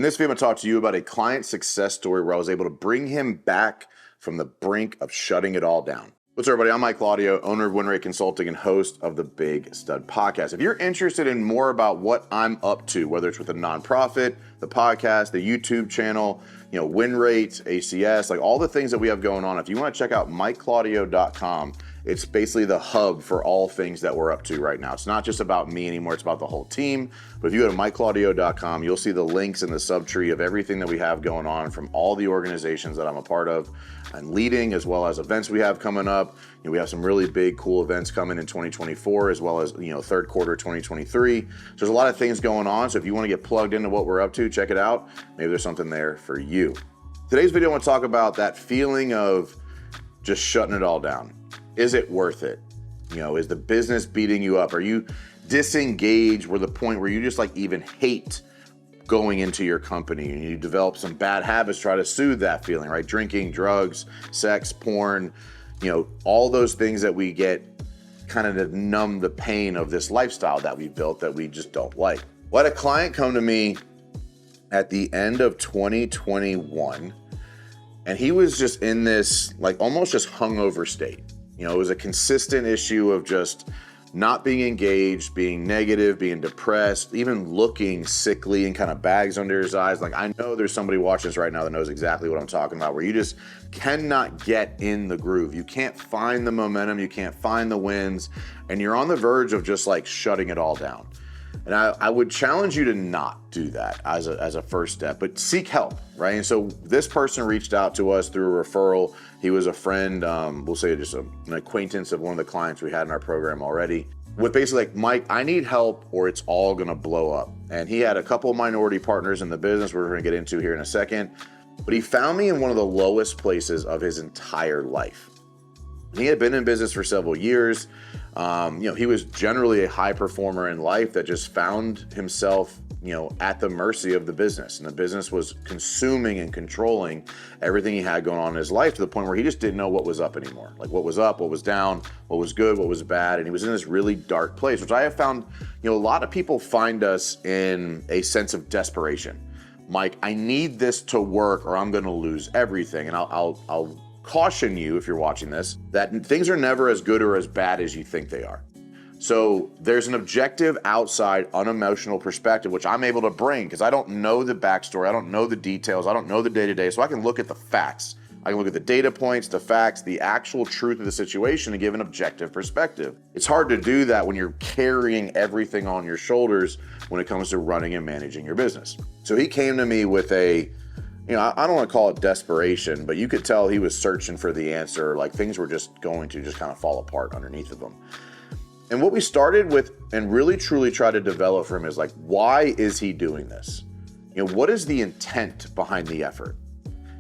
In this video, I'm going to talk to you about a client success story where I was able to bring him back from the brink of shutting it all down. What's up, everybody? I'm Mike Claudio, owner of WinRate Consulting and host of the Big Stud Podcast. If you're interested in more about what I'm up to, whether it's with a nonprofit, the podcast, the YouTube channel, WinRate, ACS, like all the things that we have going on, if you want to check out MikeClaudio.com, it's basically the hub for all things that we're up to right now. It's not just about me anymore, it's about the whole team. But if you go to MikeClaudio.com, you'll see the links in the subtree of everything that we have going on from all the organizations that I'm a part of and leading, as well as events we have coming up. We have some really big, cool events coming in 2024, as well as third quarter 2023. So there's a lot of things going on. So if you want to get plugged into what we're up to, check it out. Maybe there's something there for you. Today's video, I want to talk about that feeling of just shutting it all down. Is it worth it? Is the business beating you up? Are you disengaged or the point where you just even hate going into your company and you develop some bad habits, try to soothe that feeling, right? Drinking, drugs, sex, porn, all those things that we get kind of to numb the pain of this lifestyle that we built that we just don't like. Well, I had a client come to me at the end of 2021, and he was just in this almost just hungover state. It was a consistent issue of just not being engaged, being negative, being depressed, even looking sickly and kind of bags under his eyes. I know there's somebody watching this right now that knows exactly what I'm talking about, where you just cannot get in the groove. You can't find the momentum, you can't find the wins, and you're on the verge of just shutting it all down. And I would challenge you to not do that as a first step, but seek help, right? And so this person reached out to us through a referral. He was a friend, we'll say just an acquaintance of one of the clients we had in our program already, with basically Mike, I need help or it's all gonna blow up. And he had a couple of minority partners in the business we're gonna get into here in a second, but he found me in one of the lowest places of his entire life. He had been in business for several years. He was generally a high performer in life that just found himself, at the mercy of the business. And the business was consuming and controlling everything he had going on in his life to the point where he just didn't know what was up anymore. What was up, what was down, what was good, what was bad. And he was in this really dark place, which I have found, a lot of people find us in a sense of desperation. Mike, I need this to work or I'm going to lose everything. And I'll caution you, if you're watching this, that things are never as good or as bad as you think they are. So there's an objective, outside, unemotional perspective, which I'm able to bring because I don't know the backstory, I don't know the details, I don't know the day-to-day, so I can look at the facts. I can look at the data points, the facts, the actual truth of the situation and give an objective perspective. It's hard to do that when you're carrying everything on your shoulders when it comes to running and managing your business. So he came to me with I don't want to call it desperation, but you could tell he was searching for the answer, things were just going to just kind of fall apart underneath of him. And what we started with and really truly tried to develop for him is why is he doing this? What is the intent behind the effort?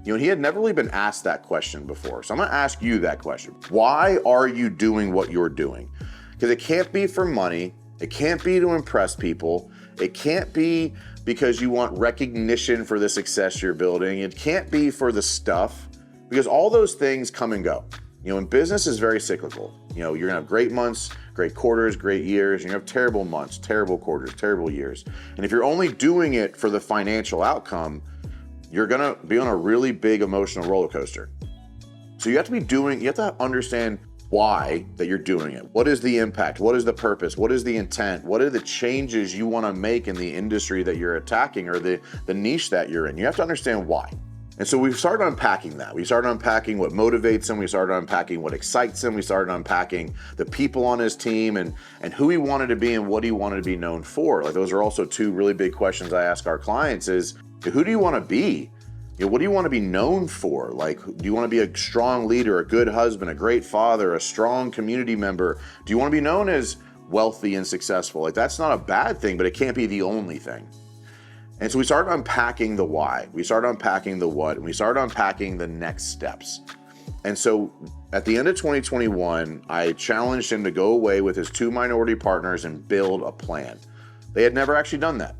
He had never really been asked that question before. So I'm going to ask you that question. Why are you doing what you're doing? Because it can't be for money. It can't be to impress people. It can't be because you want recognition for the success you're building. It can't be for the stuff, because all those things come and go. And business is very cyclical. You're gonna have great months, great quarters, great years. You're gonna have terrible months, terrible quarters, terrible years. And if you're only doing it for the financial outcome, you're gonna be on a really big emotional roller coaster. So you have to understand why that you're doing it. What is the impact? What is the purpose? What is the intent? What are the changes you want to make in the industry that you're attacking or the niche that you're in? You have to understand why. And so we've started unpacking that. We started unpacking what motivates him. We started unpacking what excites him. We started unpacking the people on his team and who he wanted to be and what he wanted to be known for. Those are also two really big questions I ask our clients is, who do you want to be? What do you want to be known for? Do you want to be a strong leader, a good husband, a great father, a strong community member? Do you want to be known as wealthy and successful? That's not a bad thing, but it can't be the only thing. And so we started unpacking the why, we started unpacking the what, and we started unpacking the next steps. And so at the end of 2021, I challenged him to go away with his two minority partners and build a plan. They had never actually done that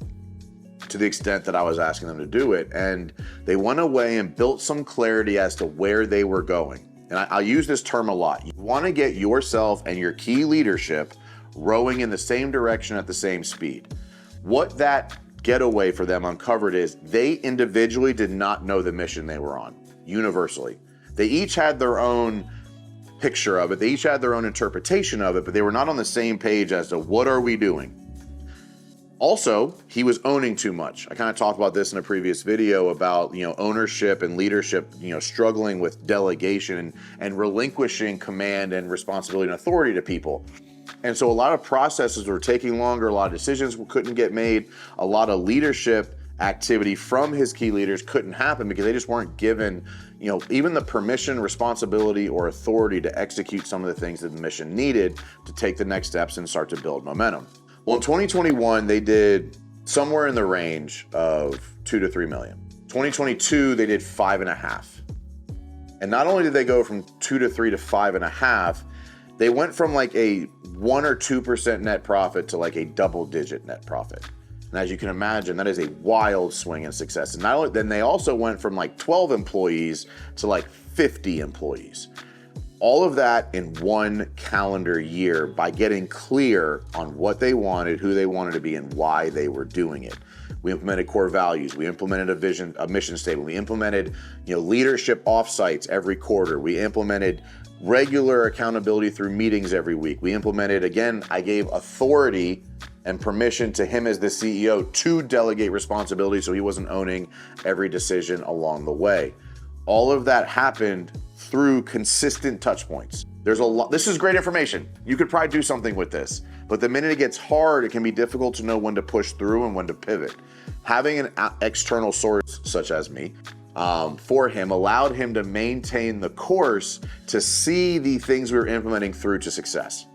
to the extent that I was asking them to do it. And they went away and built some clarity as to where they were going. And I'll use this term a lot. You want to get yourself and your key leadership rowing in the same direction at the same speed. What that getaway for them uncovered is they individually did not know the mission they were on, universally. They each had their own picture of it. They each had their own interpretation of it, but they were not on the same page as to what are we doing. Also, he was owning too much. I kind of talked about this in a previous video about, ownership and leadership, struggling with delegation and relinquishing command and responsibility and authority to people. And so a lot of processes were taking longer, a lot of decisions couldn't get made, a lot of leadership activity from his key leaders couldn't happen because they just weren't given, even the permission, responsibility, or authority to execute some of the things that the mission needed to take the next steps and start to build momentum. Well, in 2021, they did somewhere in the range of 2 to 3 million. 2022, they did 5.5. And not only did they go from 2 to 3 to 5.5, they went from like a 1 or 2% net profit to like a double-digit net profit. And as you can imagine, that is a wild swing in success. And not only then, they also went from like 12 employees to like 50 employees. All of that in one calendar year by getting clear on what they wanted, who they wanted to be, and why they were doing it. We implemented core values. We implemented a mission statement. We implemented, leadership offsites every quarter. We implemented regular accountability through meetings every week. We implemented, again, I gave authority and permission to him as the CEO to delegate responsibility so he wasn't owning every decision along the way. All of that happened through consistent touch points. There's a lot. This is great information. You could probably do something with this, but the minute it gets hard, it can be difficult to know when to push through and when to pivot. Having an external source such as me for him allowed him to maintain the course to see the things we were implementing through to success.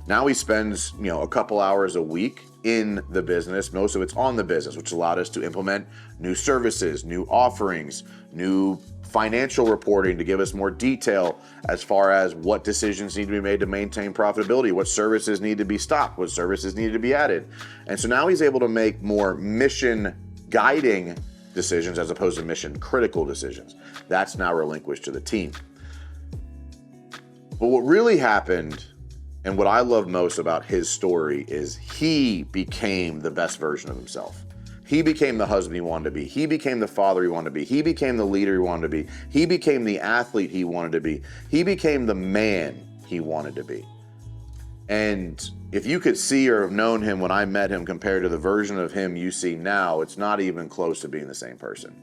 Now he spends, a couple hours a week in the business. Most of it's on the business, which allowed us to implement new services, new offerings, new financial reporting to give us more detail as far as what decisions need to be made to maintain profitability, what services need to be stopped, what services need to be added. And so now he's able to make more mission guiding decisions as opposed to mission critical decisions. That's now relinquished to the team. But what really happened, and what I love most about his story, is he became the best version of himself. He became the husband he wanted to be. He became the father he wanted to be. He became the leader he wanted to be. He became the athlete he wanted to be. He became the man he wanted to be. And if you could see or have known him when I met him compared to the version of him you see now, it's not even close to being the same person.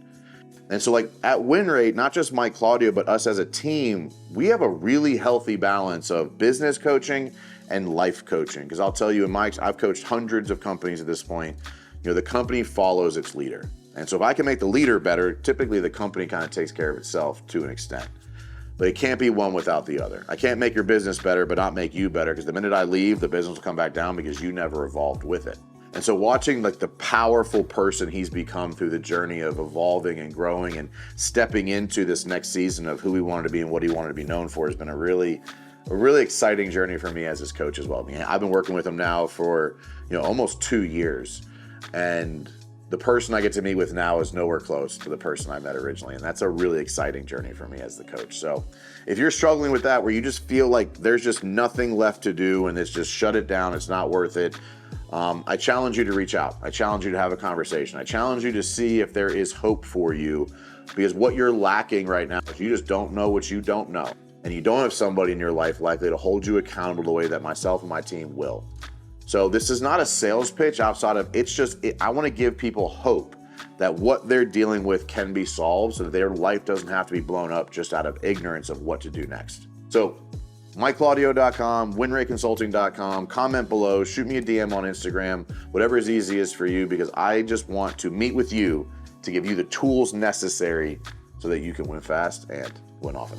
And so like at WinRate, not just Mike Claudio, but us as a team, we have a really healthy balance of business coaching and life coaching. Because I'll tell you, I've coached hundreds of companies at this point. The company follows its leader. And so if I can make the leader better, typically the company kind of takes care of itself to an extent. But it can't be one without the other. I can't make your business better, but not make you better, because the minute I leave, the business will come back down because you never evolved with it. And so watching like the powerful person he's become through the journey of evolving and growing and stepping into this next season of who he wanted to be and what he wanted to be known for has been a really exciting journey for me as his coach as well. I've been working with him now for almost 2 years. And the person I get to meet with now is nowhere close to the person I met originally. And that's a really exciting journey for me as the coach. So if you're struggling with that, where you just feel like there's just nothing left to do and it's just shut it down, it's not worth it, I challenge you to reach out. I challenge you to have a conversation. I challenge you to see if there is hope for you, because what you're lacking right now is you just don't know what you don't know. And you don't have somebody in your life likely to hold you accountable the way that myself and my team will. So this is not a sales pitch outside of, I want to give people hope that what they're dealing with can be solved so that their life doesn't have to be blown up just out of ignorance of what to do next. So MikeClaudio.com, WinRateConsulting.com, comment below, shoot me a DM on Instagram, whatever is easiest for you, because I just want to meet with you to give you the tools necessary so that you can win fast and win often.